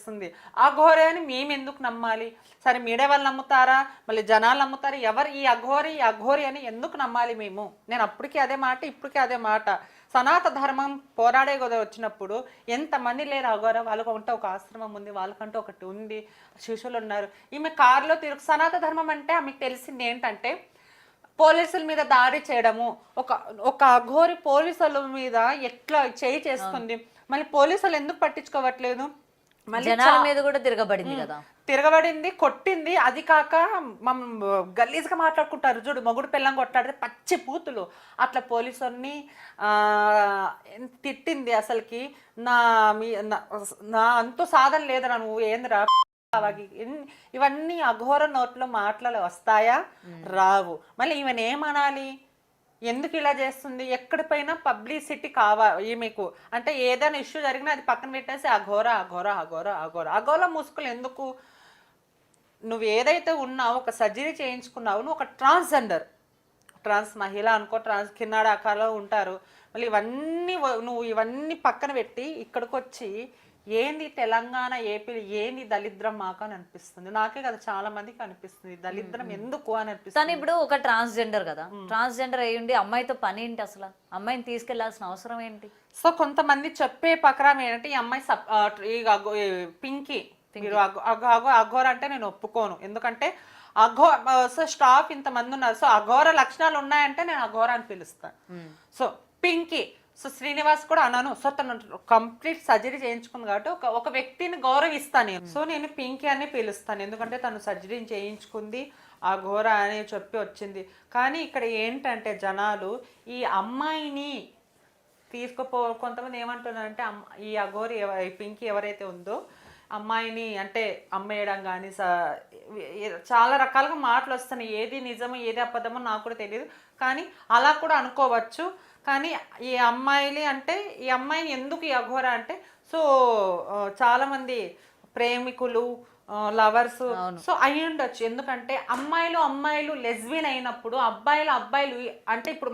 అనిపిస్తుంది. అఘోరి అని మేము ఎందుకు నమ్మాలి? సరే మీడియా వాళ్ళు నమ్ముతారా, మళ్ళీ జనాలు నమ్ముతారా? ఎవరు ఈ అఘోరి అని ఎందుకు నమ్మాలి మేము? నేను అప్పటికీ అదే మాట, ఇప్పటికీ అదే మాట. సనాతన ధర్మం పోరాడే కదా వచ్చినప్పుడు ఎంతమంది లేరు అఘోర? వాళ్ళకంటే ఒక ఆశ్రమం ఉంది, వాళ్ళకంటే ఒకటి ఉంది, శిష్యులు ఉన్నారు. ఈమె కారులో సనాతన ధర్మం అంటే ఆమెకు తెలిసింది ఏంటంటే పోలీసుల మీద దాడి చేయడము. ఒక ఒక అఘోరి పోలీసుల మీద ఎట్లా చేయి చేసుకుంది. మళ్ళీ పోలీసులు ఎందుకు పట్టించుకోవట్లేదు? మళ్ళీ జనాల మీద కూడా తిరగబడింది కదా, తిరగబడింది, కొట్టింది. అది కాక మనం గలీజ్గా మాట్లాడుకుంటారు చూడు, మొగుడు పిల్లం కొట్లాడితే పచ్చి పూతులు అట్లా పోలీసుని తిట్టింది. అసలుకి నా మీ నా అంతూ సాధన లేదురా, నువ్వు ఏందిరా ఇవన్నీ అఘోర నోట్లో మాటలు వస్తాయా? రావు. మళ్ళీ ఈమెను ఏమనాలి? ఎందుకు ఇలా చేస్తుంది? ఎక్కడిపైనా పబ్లిసిటీ ఈమెకు అంటే ఏదైనా ఇష్యూ జరిగినా అది పక్కన పెట్టేసి అఘోర అఘోర అఘోర అఘోర అఘోర ముసుగులు ఎందుకు? నువ్వు ఏదైతే ఉన్నావు, ఒక సర్జరీ చేయించుకున్నావు, నువ్వు ఒక ట్రాన్స్ మహిళ అనుకో, ట్రాన్స్ కిన్నాడ ఆకారంలో ఉంటారు. మళ్ళీ నువ్వు ఇవన్నీ పక్కన పెట్టి ఇక్కడికి వచ్చి ఏంది తెలంగాణ ఏపీ ఏంది దళిద్రం మాకు అని అనిపిస్తుంది. నాకే కదా చాలా మందికి అనిపిస్తుంది దళిద్రం ఎందుకు అని అనిపిస్తుంది. కానీ ఇప్పుడు ఒక ట్రాన్స్జెండర్ కదా, ట్రాన్స్జెండర్ అయ్యుండి అమ్మాయితో పని ఏంటి? అసలు అమ్మాయిని తీసుకెళ్లాల్సిన అవసరం ఏంటి? సో కొంతమంది చెప్పే పకరం ఏంటంటే ఈ అమ్మాయి పింకీ మీరు అఘోర అంటే నేను ఒప్పుకోను. ఎందుకంటే సో స్టాఫ్ ఇంతమంది ఉన్నారు, సో అఘోర లక్షణాలు ఉన్నాయంటే నేను అఘోర అని పిలుస్తాను. సో పింకీ, సో శ్రీనివాస్ కూడా అన్నాను. సో తను కంప్లీట్ సర్జరీ చేయించుకుంది కాబట్టి ఒక వ్యక్తిని గౌరవిస్తాను నేను. సో నేను పింకీ అని పిలుస్తాను, ఎందుకంటే తను సర్జరీ చేయించుకుంది, ఆ ఘోర అని చెప్పి వచ్చింది. కానీ ఇక్కడ ఏంటంటే జనాలు ఈ అమ్మాయిని కొంతమంది ఏమంటున్నారంటే ఈ అఘోరి పింకీ ఎవరైతే ఉందో అమ్మాయిని అంటే అమ్మేయడం కానీ చాలా రకాలుగా మాటలు వస్తున్నాయి. ఏది నిజమో ఏది అబద్ధమో నాకు కూడా తెలియదు, కానీ అలా కూడా అనుకోవచ్చు. కానీ ఈ అమ్మాయిలు అంటే ఈ అమ్మాయిని ఎందుకు ఈ అఘోర అంటే, సో చాలామంది ప్రేమికులు లవర్స్ సో అయి ఉండొచ్చు. ఎందుకంటే అమ్మాయిలు లెస్బియన్ అయినప్పుడు అబ్బాయిలు అంటే ఇప్పుడు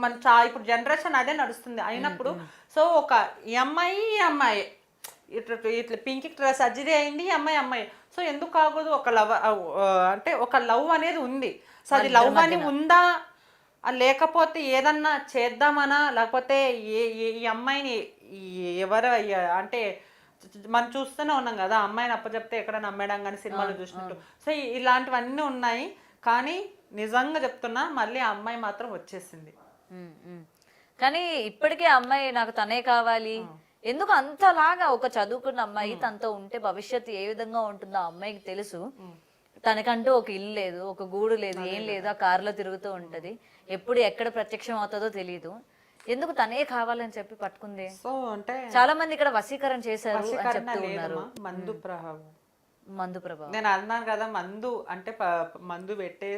ఇప్పుడు జనరేషన్ అదే నడుస్తుంది అయినప్పుడు, సో ఒక ఈ అమ్మాయి ఇట్లా పింక్ సర్జరీ అయింది, ఈ అమ్మాయి సో ఎందుకు కాకూడదు? ఒక లవ్ అంటే ఒక లవ్ అనేది ఉంది. సో అది లవ్ అని ఉందా, లేకపోతే ఏదన్నా చేద్దామనా, లేకపోతే ఈ అమ్మాయిని ఎవరు అంటే మనం చూస్తూనే ఉన్నాం కదా, అమ్మాయిని అప్పచెప్తే ఎక్కడ నమ్మేయడం కానీ సినిమాలు చూసినట్టు. సో ఇలాంటివన్నీ ఉన్నాయి. కానీ నిజంగా చెప్తున్నా మళ్ళీ ఆ అమ్మాయి మాత్రం వచ్చేసింది. కానీ ఇప్పటికే అమ్మాయి నాకు తనే కావాలి, ఎందుకు అంతలాగా? ఒక చదువుకున్న అమ్మాయి తనతో ఉంటే భవిష్యత్తు ఏ విధంగా ఉంటుందో ఆ అమ్మాయికి తెలుసు. తనకంటూ ఒక ఇల్లు లేదు, ఒక గూడు లేదు, ఏం లేదు, ఆ కారులో తిరుగుతూ ఉంటది. ఎప్పుడు ఎక్కడ ప్రత్యక్షం అవుతుందో తెలియదు. ఎందుకు తనే కావాలని చెప్పి పట్టుకుంది? సో అంటే చాలా మంది ఇక్కడ వశీకరణ చేశారు అని చెప్తూ ఉన్నారు. మందు ప్రభావం నేను అన్నాను కదా, మందు అంటే మందు పెట్టే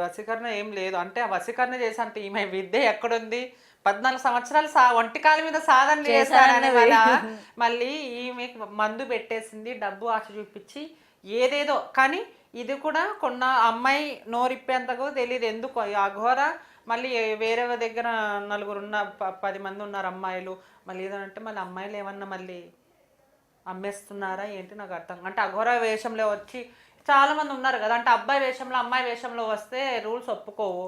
వశీకరణ ఏం లేదు. అంటే ఆ వశీకరణ చేసి అంటే ఈమె విద్య ఎక్కడుంది? 14 సంవత్సరాలు ఒంటికాల మీద సాధన చేశారని మళ్ళీ ఈమె మందు పెట్టేసింది, డబ్బు ఆశ చూపించి ఏదేదో. కానీ ఇది కూడా కొన్న అమ్మాయి నోరిప్పేంతకు తెలియదు ఎందుకు అఘోర. మళ్ళీ వేరే దగ్గర 10 మంది ఉన్నారు అమ్మాయిలు, మళ్ళీ ఏదంటే మళ్ళీ అమ్మాయిలు ఏమన్నా మళ్ళీ అమ్మేస్తున్నారా ఏంటి నాకు అర్థం. అంటే అఘోర వేషంలో వచ్చి చాలా మంది ఉన్నారు కదా, అంటే అబ్బాయి వేషంలో అమ్మాయి వేషంలో వస్తే రూల్స్ ఒప్పుకోవు,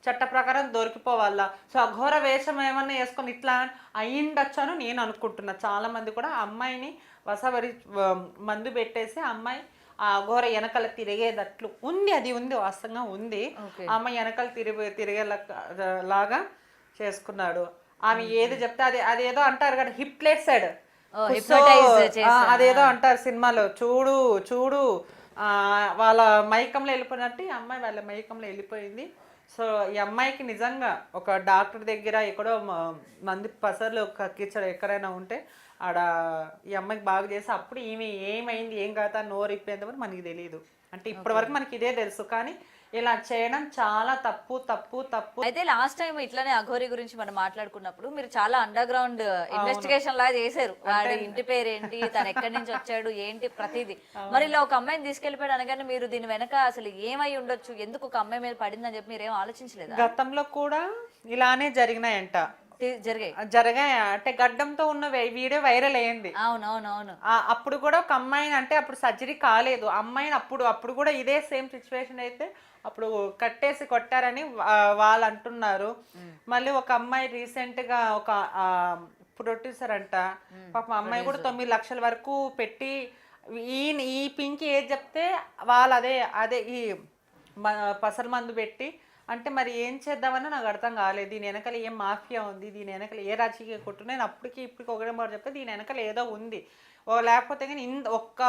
చట్ట ప్రకారం దొరికిపోవాలా. సో అఘోర వేషం ఏమన్నా వేసుకొని ఇట్లా అయ్యిండొచ్చని నేను అనుకుంటున్నా. చాలా మంది కూడా అమ్మాయిని వసవరి మందు పెట్టేసి అమ్మాయి ఆ అఘోర వెనకల తిరిగేటట్లు ఉంది. అది ఉంది, వాస్తవంగా ఉంది. అమ్మాయి వెనకలు తిరిగేలాగా చేసుకున్నాడు. ఆమె ఏది చెప్తే అదేదో అంటారు కదా, హిప్నోటైజ్డ్ అదేదో అంటారు సినిమాలో, చూడు వాళ్ళ మైకంలో వెళ్ళిపోయినట్టు ఈ అమ్మాయి వాళ్ళ మైకంలో వెళ్ళిపోయింది. సో ఈ అమ్మాయికి నిజంగా ఒక డాక్టర్ దగ్గర ఎక్కడో మంది పసర్లు కక్కించడం ఎక్కడైనా ఉంటే ఆడ ఈ అమ్మాయికి బాగా చేసి అప్పుడు ఈమె ఏమైంది ఏం కాదా నోరు ఇప్పేంత మనకి తెలియదు. అంటే ఇప్పటి వరకు మనకి ఇదే తెలుసు, కానీ ఇలా చేయడం చాలా తప్పు. అయితే లాస్ట్ టైం ఇట్లానే అఘోరి గురించి మనం మాట్లాడుకున్నప్పుడు మీరు చాలా అండర్ గ్రౌండ్ ఇన్వెస్టిగేషన్ లాగా చేశారు. వాడి ఇంటి పేరు ఏంటి, తను ఎక్కడి నుంచి వచ్చాడు ఏంటి ప్రతిదీ. మరి ఇలా ఒక అమ్మాయిని తీసుకెళ్లిపోయాడు అనగానే మీరు దీని వెనక అసలు ఏమై ఉండొచ్చు, ఎందుకు ఒక అమ్మాయి మీద పడిందని చెప్పి మీరు ఏం ఆలోచించలేదు? గతంలో కూడా ఇలానే జరిగినాయంట. జరిగాయి అంటే గడ్డంతో ఉన్న వీడియో వైరల్ అయ్యింది. అవునవునవును. అప్పుడు కూడా ఒక అమ్మాయిని, అంటే అప్పుడు సర్జరీ కాలేదు అమ్మాయిని, అప్పుడు కూడా ఇదే సేమ్ సిచ్యువేషన్ అయితే అప్పుడు కట్టేసి కొట్టారని వాళ్ళు అంటున్నారు. మళ్ళీ ఒక అమ్మాయి రీసెంట్ గా ఒక ప్రొడ్యూసర్ అంట, పాపం అమ్మాయి కూడా 9 లక్షల వరకు పెట్టి ఈ పింకి ఏది చెప్తే వాళ్ళు అదే అదే ఈ పసల మందు పెట్టి, అంటే మరి ఏం చేద్దామని నాకు అర్థం కాలేదు. దీని వెనకాల ఏం మాఫియా ఉంది, దీని వెనకాల ఏ రాజకీయ కొట్టు, నేను ఇప్పటికి ఒకటే మాట చెప్తే దీని వెనకాల ఏదో ఉంది. లేకపోతే కానీ ఒక్క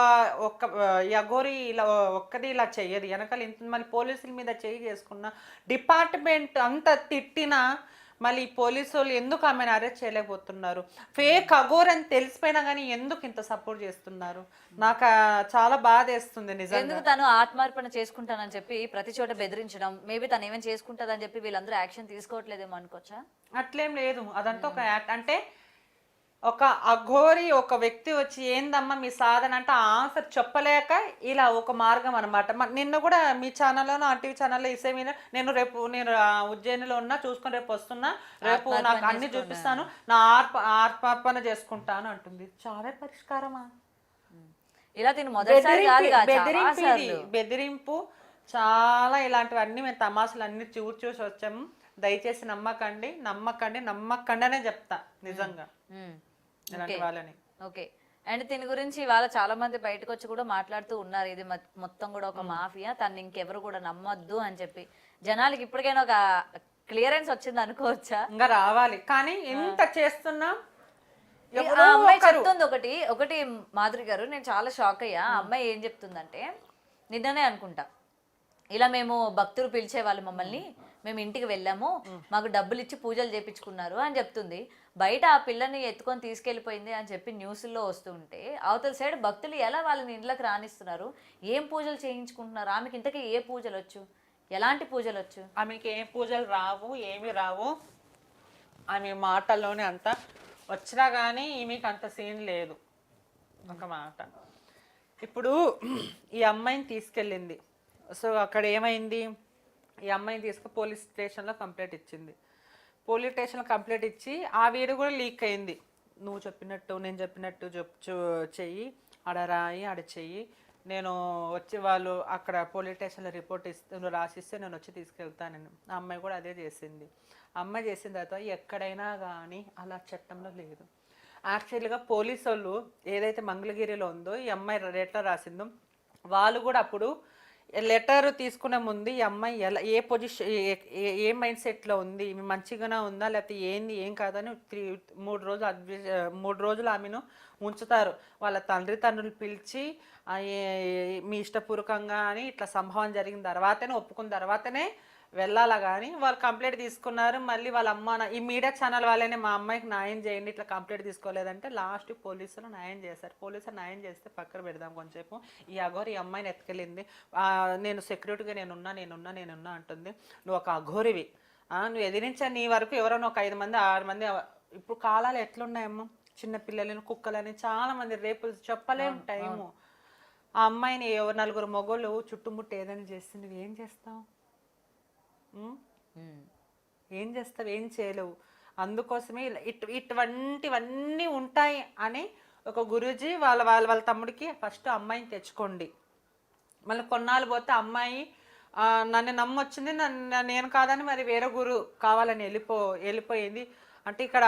యగోరి ఇలా ఒక్కది ఇలా చెయ్యదు వెనకాల ఇంత. మళ్ళీ పోలీసుల మీద చేసుకున్న డిపార్ట్మెంట్ అంత తిట్టినా మళ్ళీ పోలీసు వాళ్ళు ఎందుకు ఆమెను అరెస్ట్ చేయలేకపోతున్నారు? ఫేక్ అఘోర్ అని తెలిసిపోయినా కానీ ఎందుకు ఇంత సపోర్ట్ చేస్తున్నారు? నాకు చాలా బాధ వేస్తుంది నిజంగా. ఎందుకు తను ఆత్మార్పణ చేసుకుంటానని చెప్పి ప్రతి చోట బెదిరించడం, మేబీ తను ఏమైనా చేసుకుంటుందని చెప్పి వీళ్ళందరూ యాక్షన్ తీసుకోవట్లేదేమో అనుకోవచ్చా? అట్లేం లేదు, అదంతా ఒక యాక్ట్. అంటే ఒక అఘోరి ఒక వ్యక్తి వచ్చి ఏందమ్మా మీ సాధన అంటే ఆ ఆన్సర్ చెప్పలేక ఇలా ఒక మార్గం అనమాట. నిన్న కూడా మీ ఛానల్లోనూ ఆర్టీవీ ఛానల్లో ఇసేమీ నేను ఉజ్జయినిలో ఉన్నా, చూసుకొని రేపు వస్తున్నా, రేపు నాకు అన్ని చూపిస్తాను, నా ఆత్మార్పణ చేసుకుంటాను అంటుంది. చాలా పరిష్కారమా? ఇలా తిను మొదటిసారి బెదిరింపు చాలా ఇలాంటివన్నీ మేము తమాషలు అన్ని చూసి వచ్చాము. దయచేసి నమ్మకండి అనే చెప్తా నిజంగా ఇలాంటి వాళ్ళని. ఓకే. అండ్ దీని గురించి ఇవాళ చాలా మంది బయటకు వచ్చి కూడా మాట్లాడుతూ ఉన్నారు, ఇది మొత్తం కూడా ఒక మాఫియా, తను ఇంకెవరు కూడా నమ్మొద్దు అని చెప్పి. జనాలకి ఇప్పటికైనా ఒక క్లియరెన్స్ వచ్చింది అనుకోవచ్చా? ఇంకా రావాలి, కానీ ఎంత చేస్తున్నా అమ్మాయి చెప్తుంది ఒకటి మాధురి గారు, నేను చాలా షాక్ అయ్యా. అమ్మాయి ఏం చెప్తుందంటే, నిన్ననే అనుకుంటా, ఇలా మేము భక్తులు పిలిచేవాళ్ళు మమ్మల్ని, మేము ఇంటికి వెళ్ళాము, మాకు డబ్బులు ఇచ్చి పూజలు చేయించుకున్నారు అని చెప్తుంది. బయట ఆ పిల్లని ఎత్తుకొని తీసుకెళ్లిపోయింది అని చెప్పి న్యూస్లో వస్తుంటే, అవతల సైడ్ భక్తులు ఎలా వాళ్ళని ఇంట్లోకి రానిస్తున్నారు, ఏం పూజలు చేయించుకుంటున్నారు, ఆమెకి ఇంతకీ ఏ పూజలు వచ్చు, ఎలాంటి పూజలు వచ్చు? ఆమెకి ఏం పూజలు రావు, ఏమి రావు, ఆమె మాటల్లోనే అంత వచ్చినా కానీ ఈమెకి అంత సీన్ లేదు. ఒక మాట, ఇప్పుడు ఈ అమ్మాయిని తీసుకెళ్ళింది, సో అక్కడ ఏమైంది, ఈ అమ్మాయిని తీసుకుని పోలీస్ స్టేషన్లో కంప్లైంట్ ఇచ్చింది. పోలీస్ స్టేషన్లో కంప్లైంట్ ఇచ్చి ఆ వీడియో కూడా లీక్ అయింది. నువ్వు చెప్పినట్టు నేను చెప్పినట్టు చెయ్యి, ఆడ రాయి, ఆడ చెయ్యి, నేను వచ్చి వాళ్ళు అక్కడ పోలీస్ స్టేషన్లో రిపోర్ట్ నువ్వు రాసిస్తే నేను వచ్చి తీసుకెళ్తానని. ఆ అమ్మాయి కూడా అదే చేసింది. అమ్మాయి చేసిన తర్వాత ఎక్కడైనా కానీ అలా చట్టంలో లేదు. యాక్చువల్గా పోలీసు వాళ్ళు ఏదైతే మంగళగిరిలో ఉందో ఈ అమ్మాయి లెటర్ రాసిందో, వాళ్ళు కూడా అప్పుడు లెటర్ తీసుకునే ముందు ఈ అమ్మాయి ఎలా ఏ పొజిషన్ ఏ మైండ్ సెట్లో ఉంది, మంచిగానే ఉందా లేకపోతే ఏంది ఏం కాదని 3 రోజులు ఆమెను ఉంచుతారు. వాళ్ళ తండ్రులు పిలిచి మీ ఇష్టపూర్వకంగా అని ఇట్లా సంభవం జరిగిన తర్వాతనే ఒప్పుకున్న తర్వాతనే వెళ్ళాలా. కానీ వాళ్ళు కంప్లైంట్ తీసుకున్నారు. మళ్ళీ వాళ్ళ అమ్మ ఈ మీడియా ఛానల్ వాళ్ళనే మా అమ్మాయికి న్యాయం చేయండి, ఇట్లా కంప్లైంట్ తీసుకోలేదంటే లాస్ట్ పోలీసులు న్యాయం చేశారు. పోలీసులు న్యాయం చేస్తే పక్కన పెడదాం కొంచెంసేపు. ఈ అఘోరి ఈ అమ్మాయిని ఎత్తుకెళ్ళింది, నేను సెక్యూరిటీగా నేనున్నా అంటుంది. నువ్వు ఒక అఘోరివి, నువ్వు ఎదిరించా, నీ వరకు ఎవరైనా ఒక 5 మంది 6 మంది. ఇప్పుడు కాలాలు ఎట్లున్నాయమ్మా, చిన్న పిల్లలని కుక్కలని చాలా మంది రేపు చెప్పలేము టైము. ఆ అమ్మాయిని 4 మొగోళ్ళు చుట్టుముట్టు ఏదైనా చేస్తే నువ్వేం చేస్తావు? ఏం చేస్తావు? ఏం చేయలేవు. అందుకోసమే ఇటువంటివన్నీ ఉంటాయి అని ఒక గురూజీ వాళ్ళ తమ్ముడికి ఫస్ట్ అమ్మాయిని తెచ్చుకోండి, మళ్ళీ కొన్నాళ్ళు పోతే అమ్మాయి నన్ను నమ్మొచ్చింది, నేను కాదని మరి వేరే గురు కావాలని వెళ్ళిపోయింది అంటే ఇక్కడ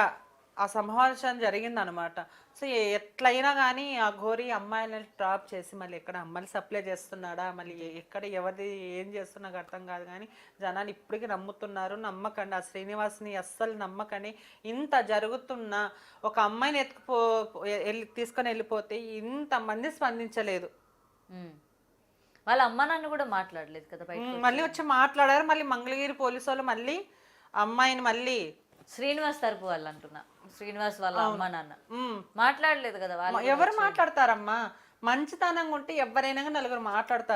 ఆ సంభాషణ జరిగిందనమాట. సో ఎట్లయినా కానీ ఆ ఘోరి అమ్మాయిలని ట్రాప్ చేసి మళ్ళీ ఎక్కడ అమ్మాయిలు సప్లై చేస్తున్నాడా, మళ్ళీ ఎక్కడ ఎవరిది ఏం చేస్తున్నా నాకు అర్థం కాదు. కానీ జనాలు ఇప్పటికీ నమ్ముతున్నారు. నమ్మకండి, ఆ శ్రీనివాస్ని అస్సలు నమ్మకండి. ఇంత జరుగుతున్నా ఒక అమ్మాయిని తీసుకొని వెళ్ళిపోతే ఇంతమంది స్పందించలేదు. వాళ్ళ అమ్మ నాన్న కూడా మాట్లాడలేదు కదా, మళ్ళీ వచ్చి మాట్లాడారు. మళ్ళీ మంగళగిరి పోలీసు వాళ్ళు మళ్ళీ అమ్మాయిని మళ్ళీ శ్రీనివాస్ తరపు వాళ్ళు అంటున్నా, శ్రీనివాస్ వాళ్ళ అమ్మ నాన్న మాట్లాడలేదు కదా. వాళ్ళు ఎవరు మాట్లాడతారమ్మా? మంచితనంగా ఉంటే ఎవరైనా 4 మాట్లాడతారు.